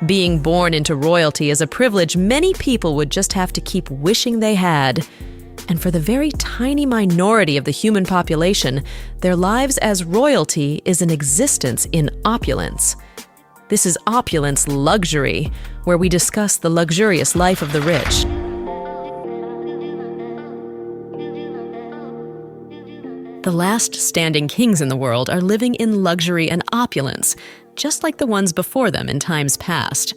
Being born into royalty is a privilege many people would just have to keep wishing they had. And for the very tiny minority of the human population, their lives as royalty is an existence in opulence. This is Opulence Luxury, where we discuss the luxurious life of the rich. The last standing kings in the world are living in luxury and opulence, just like the ones before them in times past.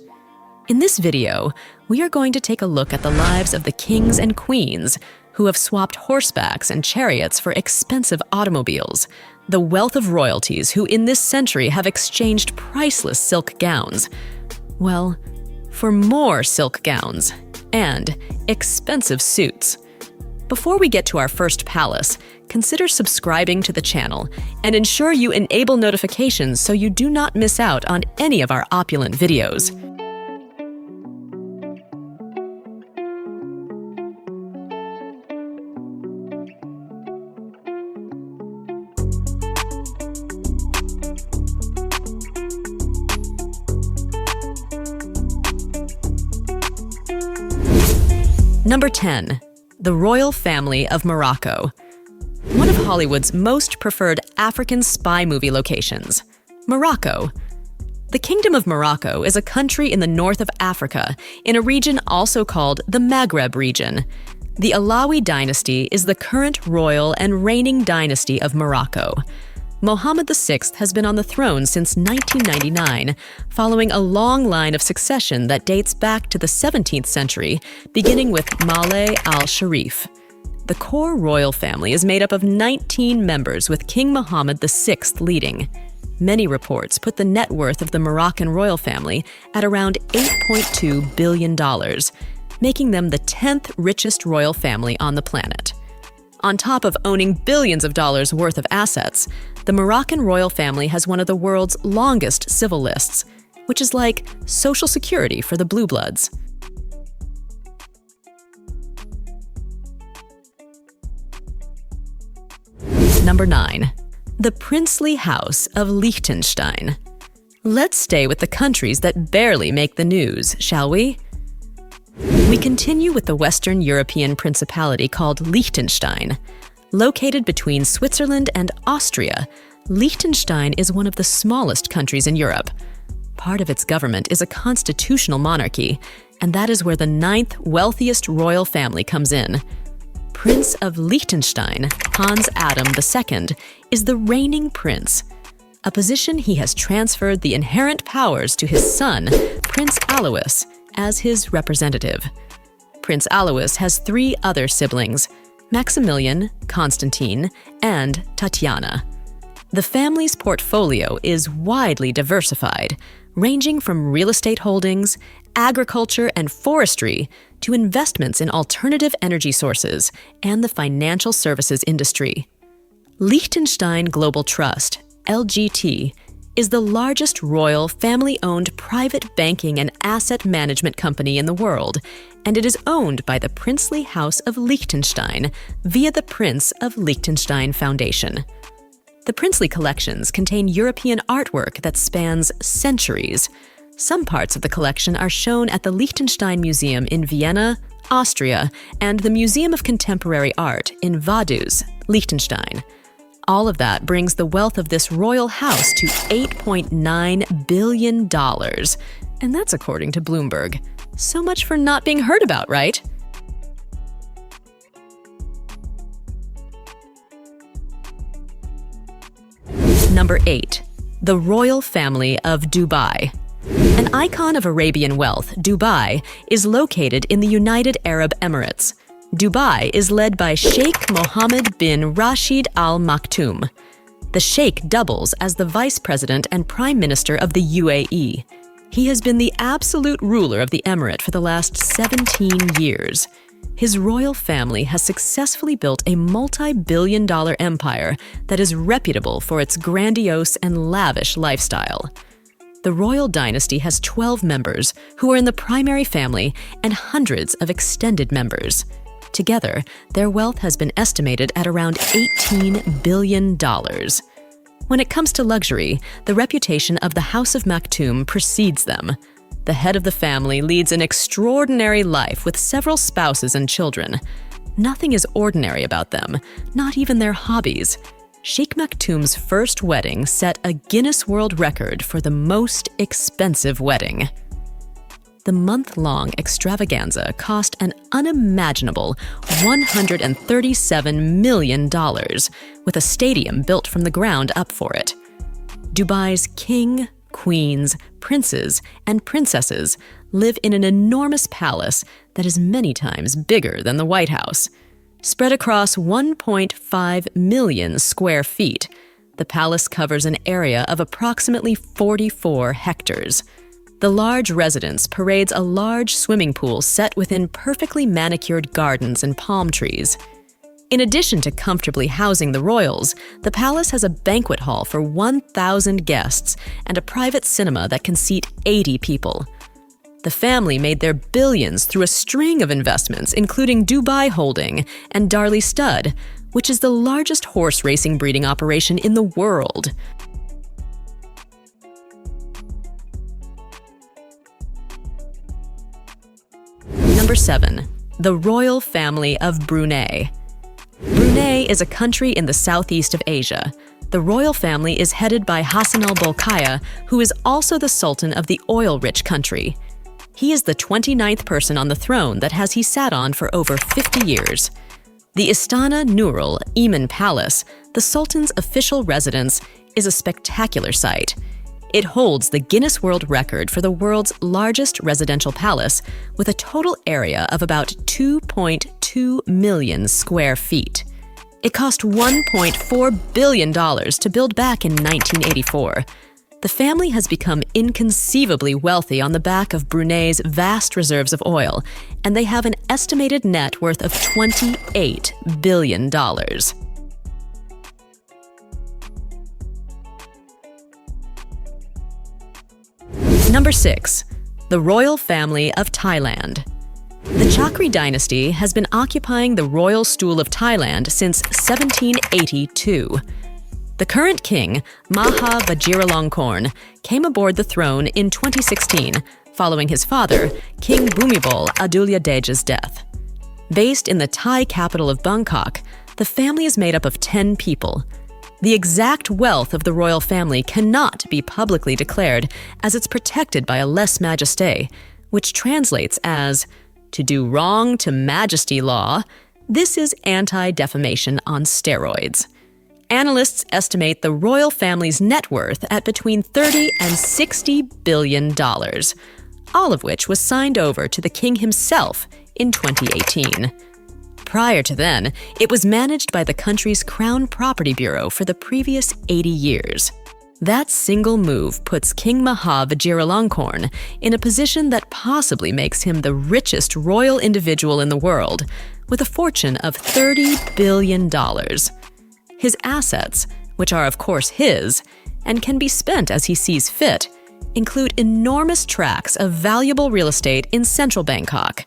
In this video, we are going to take a look at the lives of the kings and queens who have swapped horsebacks and chariots for expensive automobiles, the wealth of royalties who in this century have exchanged priceless silk gowns, well, for more silk gowns and expensive suits. Before we get to our first palace, consider subscribing to the channel and ensure you enable notifications so you do not miss out on any of our opulent videos. Number 10. The Royal Family of Morocco. One of Hollywood's most preferred African spy movie locations, Morocco. The Kingdom of Morocco is a country in the north of Africa, in a region also called the Maghreb region. The Alawi dynasty is the current royal and reigning dynasty of Morocco. Mohammed VI has been on the throne since 1999, following a long line of succession that dates back to the 17th century, beginning with Maleh al-Sharif. The core royal family is made up of 19 members, with King Mohammed VI leading. Many reports put the net worth of the Moroccan royal family at around $8.2 billion, making them the 10th richest royal family on the planet. On top of owning billions of dollars worth of assets, the Moroccan royal family has one of the world's longest civil lists, which is like Social Security for the blue bloods. Number 9. The Princely House of Liechtenstein. Let's stay with the countries that barely make the news, shall we? We continue with the Western European principality called Liechtenstein. Located between Switzerland and Austria, Liechtenstein is one of the smallest countries in Europe. Part of its government is a constitutional monarchy, and that is where the 9th wealthiest royal family comes in. Prince of Liechtenstein, Hans Adam II, is the reigning prince, a position he has transferred the inherent powers to his son, Prince Alois, as his representative. Prince Alois has 3 other siblings, Maximilian, Constantine, and Tatiana. The family's portfolio is widely diversified, ranging from real estate holdings, agriculture and forestry, to investments in alternative energy sources and the financial services industry. Liechtenstein Global Trust, LGT, is the largest royal family-owned private banking and asset management company in the world, and it is owned by the Princely House of Liechtenstein via the Prince of Liechtenstein Foundation. The princely collections contain European artwork that spans centuries. Some parts of the collection are shown at the Liechtenstein Museum in Vienna, Austria, and the Museum of Contemporary Art in Vaduz, Liechtenstein. All of that brings the wealth of this royal house to $8.9 billion. And that's according to Bloomberg. So much for not being heard about, right? Number 8. The Royal Family of Dubai. An icon of Arabian wealth, Dubai is located in the United Arab Emirates. Dubai is led by Sheikh Mohammed bin Rashid Al Maktoum. The Sheikh doubles as the Vice President and Prime Minister of the UAE. He has been the absolute ruler of the emirate for the last 17 years. His royal family has successfully built a multi-billion-dollar empire that is reputable for its grandiose and lavish lifestyle. The royal dynasty has 12 members who are in the primary family and hundreds of extended members. Together, their wealth has been estimated at around $18 billion. When it comes to luxury, the reputation of the House of Maktoum precedes them. The head of the family leads an extraordinary life with several spouses and children. Nothing is ordinary about them, not even their hobbies. Sheikh Maktoum's first wedding set a Guinness World Record for the most expensive wedding. The month-long extravaganza cost an unimaginable $137 million, with a stadium built from the ground up for it. Dubai's king, queens, princes, and princesses live in an enormous palace that is many times bigger than the White House. Spread across 1.5 million square feet, the palace covers an area of approximately 44 hectares. The large residence parades a large swimming pool set within perfectly manicured gardens and palm trees. In addition to comfortably housing the royals, the palace has a banquet hall for 1,000 guests and a private cinema that can seat 80 people. The family made their billions through a string of investments, including Dubai Holding and Darley Stud, which is the largest horse racing breeding operation in the world. Number 7. The Royal Family of Brunei. Brunei is a country in the southeast of Asia. The royal family is headed by Hassan al-Bolkiah, who is also the Sultan of the oil-rich country. He is the 29th person on the throne that he sat on for over 50 years. The Istana Nurul Iman Palace, the Sultan's official residence, is a spectacular sight. It holds the Guinness World Record for the world's largest residential palace, with a total area of about 2.2 million square feet. It cost $1.4 billion to build back in 1984. The family has become inconceivably wealthy on the back of Brunei's vast reserves of oil, and they have an estimated net worth of $28 billion. Number 6. The Royal Family of Thailand. The Chakri dynasty has been occupying the royal stool of Thailand since 1782. The current king, Maha Vajiralongkorn, came aboard the throne in 2016, following his father, King Bhumibol Adulyadej's death. Based in the Thai capital of Bangkok, the family is made up of 10 people. The exact wealth of the royal family cannot be publicly declared, as it's protected by a lèse-majesté, which translates as, to do wrong to majesty law. This is anti-defamation on steroids. Analysts estimate the royal family's net worth at between $30 and $60 billion, all of which was signed over to the king himself in 2018. Prior to then, it was managed by the country's Crown Property Bureau for the previous 80 years. That single move puts King Maha Vajiralongkorn in a position that possibly makes him the richest royal individual in the world, with a fortune of $30 billion. His assets, which are of course his, and can be spent as he sees fit, include enormous tracts of valuable real estate in central Bangkok,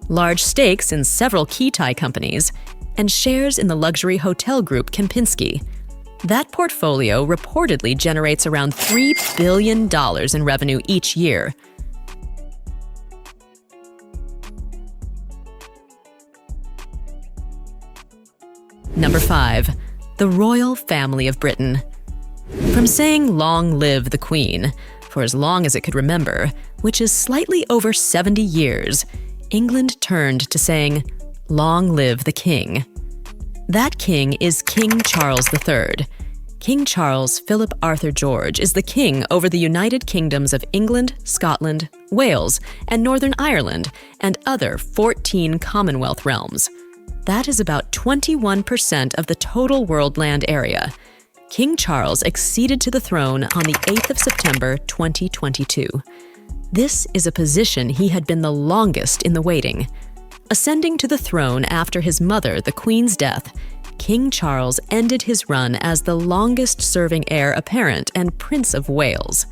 large stakes in several key Thai companies, and shares in the luxury hotel group Kempinski. That portfolio reportedly generates around $3 billion in revenue each year. Number 5. The Royal Family of Britain. From saying "Long live the Queen," for as long as it could remember, which is slightly over 70 years, England turned to saying, "Long live the King." That king is King Charles III. King Charles Philip Arthur George is the king over the United Kingdoms of England, Scotland, Wales, and Northern Ireland, and other 14 Commonwealth realms. That is about 21% of the total world land area. King Charles acceded to the throne on the 8th of September 2022. This is a position he had been the longest in the waiting. Ascending to the throne after his mother, the Queen's death, King Charles ended his run as the longest-serving heir apparent and Prince of Wales.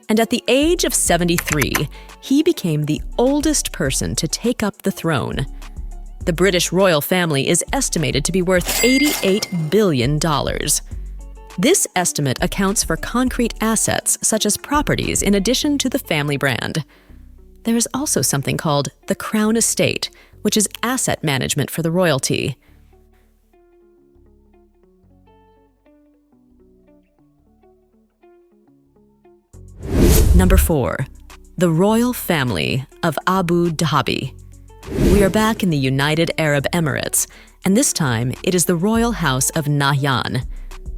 And at the age of 73, he became the oldest person to take up the throne. The British royal family is estimated to be worth $88 billion. This estimate accounts for concrete assets such as properties in addition to the family brand. There is also something called the Crown Estate, which is asset management for the royalty. Number 4. The Royal Family of Abu Dhabi. We are back in the United Arab Emirates, and this time it is the Royal House of Nahyan.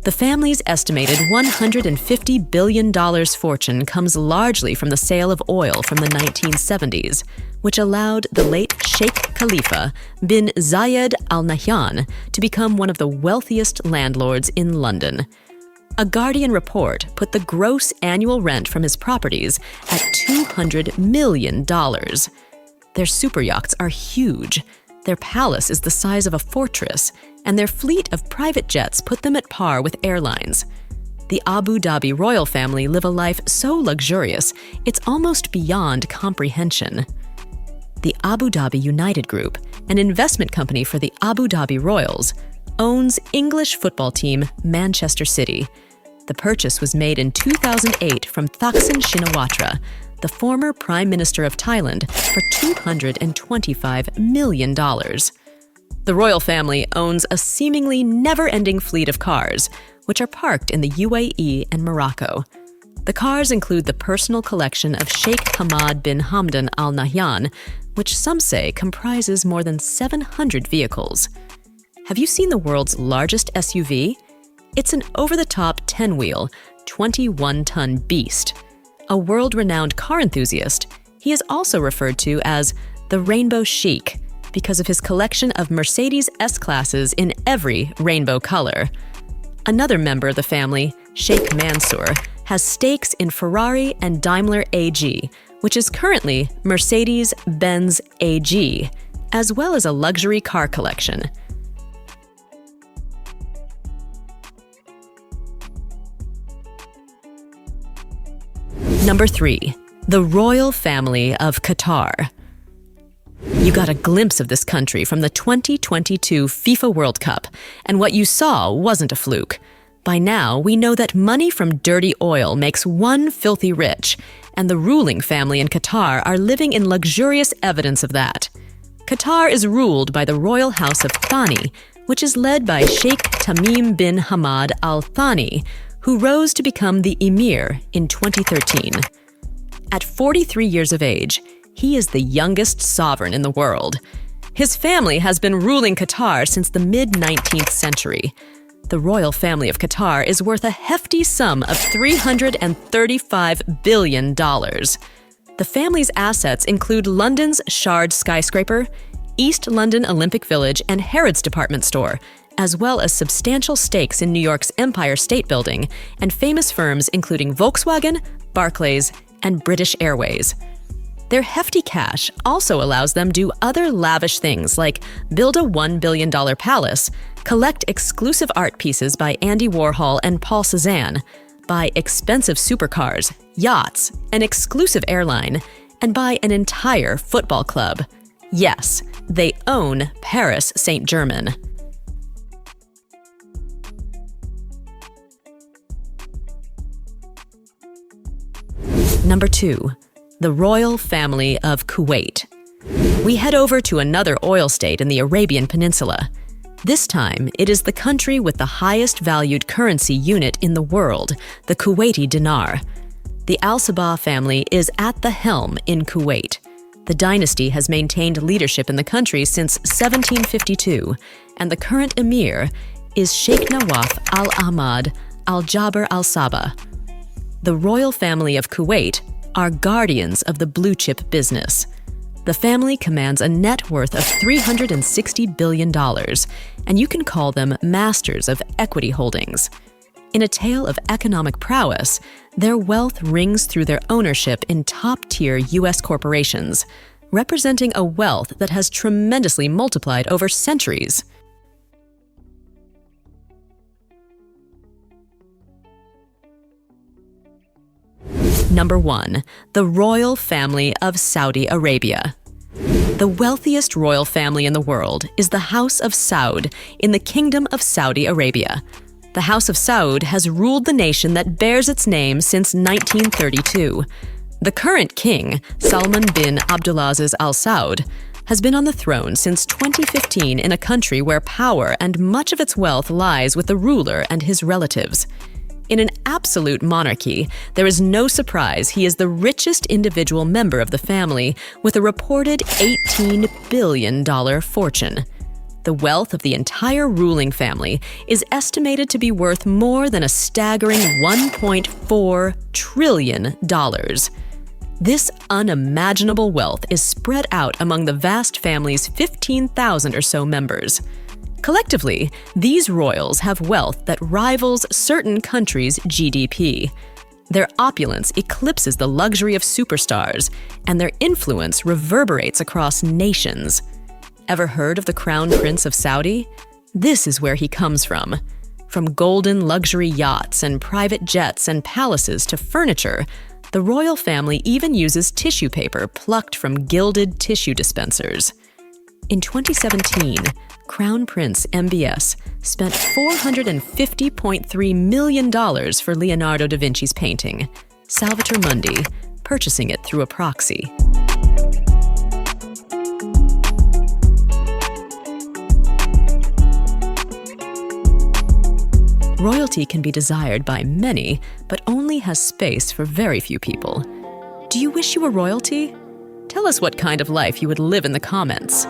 The family's estimated $150 billion fortune comes largely from the sale of oil from the 1970s, which allowed the late Sheikh Khalifa bin Zayed Al Nahyan to become one of the wealthiest landlords in London. A Guardian report put the gross annual rent from his properties at $200 million. Their super yachts are huge. Their palace is the size of a fortress, and their fleet of private jets put them at par with airlines. The Abu Dhabi royal family live a life so luxurious, it's almost beyond comprehension. The Abu Dhabi United Group, an investment company for the Abu Dhabi Royals, owns English football team Manchester City. The purchase was made in 2008 from Thaksin Shinawatra, the former Prime Minister of Thailand, for $225 million. The royal family owns a seemingly never-ending fleet of cars, which are parked in the UAE and Morocco. The cars include the personal collection of Sheikh Hamad bin Hamdan Al Nahyan, which some say comprises more than 700 vehicles. Have you seen the world's largest SUV? It's an over-the-top 10-wheel, 21-ton beast. A world-renowned car enthusiast, he is also referred to as the Rainbow Sheik because of his collection of Mercedes S-Classes in every rainbow color. Another member of the family, Sheikh Mansour, has stakes in Ferrari and Daimler AG, which is currently Mercedes-Benz AG, as well as a luxury car collection. Number 3. The Royal Family of Qatar. You got a glimpse of this country from the 2022 FIFA World Cup, and what you saw wasn't a fluke. By now, we know that money from dirty oil makes one filthy rich, and the ruling family in Qatar are living in luxurious evidence of that. Qatar is ruled by the Royal House of Thani, which is led by Sheikh Tamim bin Hamad Al Thani, who rose to become the emir in 2013. At 43 years of age, he is the youngest sovereign in the world. His family has been ruling Qatar since the mid-19th century. The royal family of Qatar is worth a hefty sum of $335 billion. The family's assets include London's Shard skyscraper, East London Olympic Village and Harrods department store, as well as substantial stakes in New York's Empire State Building and famous firms including Volkswagen, Barclays, and British Airways. Their hefty cash also allows them do other lavish things like build a $1 billion palace, collect exclusive art pieces by Andy Warhol and Paul Cézanne, buy expensive supercars, yachts, an exclusive airline, and buy an entire football club. Yes, they own Paris Saint-Germain. Number 2. The Royal Family of Kuwait. We head over to another oil state in the Arabian Peninsula. This time, it is the country with the highest valued currency unit in the world, the Kuwaiti dinar. The Al Sabah family is at the helm in Kuwait. The dynasty has maintained leadership in the country since 1752, and the current emir is Sheikh Nawaf Al Ahmad Al Jaber Al Sabah. The royal family of Kuwait are guardians of the blue-chip business. The family commands a net worth of $360 billion, and you can call them masters of equity holdings. In a tale of economic prowess, their wealth rings through their ownership in top-tier U.S. corporations, representing a wealth that has tremendously multiplied over centuries. Number 1. The Royal Family of Saudi Arabia. The wealthiest royal family in the world is the House of Saud in the Kingdom of Saudi Arabia. The House of Saud has ruled the nation that bears its name since 1932. The current king, Salman bin Abdulaziz Al Saud, has been on the throne since 2015 in a country where power and much of its wealth lies with the ruler and his relatives. In an absolute monarchy, there is no surprise he is the richest individual member of the family, with a reported $18 billion fortune. The wealth of the entire ruling family is estimated to be worth more than a staggering $1.4 trillion. This unimaginable wealth is spread out among the vast family's 15,000 or so members. Collectively, these royals have wealth that rivals certain countries' GDP. Their opulence eclipses the luxury of superstars, and their influence reverberates across nations. Ever heard of the Crown Prince of Saudi? This is where he comes from. From golden luxury yachts and private jets and palaces to furniture, the royal family even uses tissue paper plucked from gilded tissue dispensers. In 2017, Crown Prince MBS spent $450.3 million for Leonardo da Vinci's painting, Salvator Mundi, purchasing it through a proxy. Royalty can be desired by many, but only has space for very few people. Do you wish you were royalty? Tell us what kind of life you would live in the comments.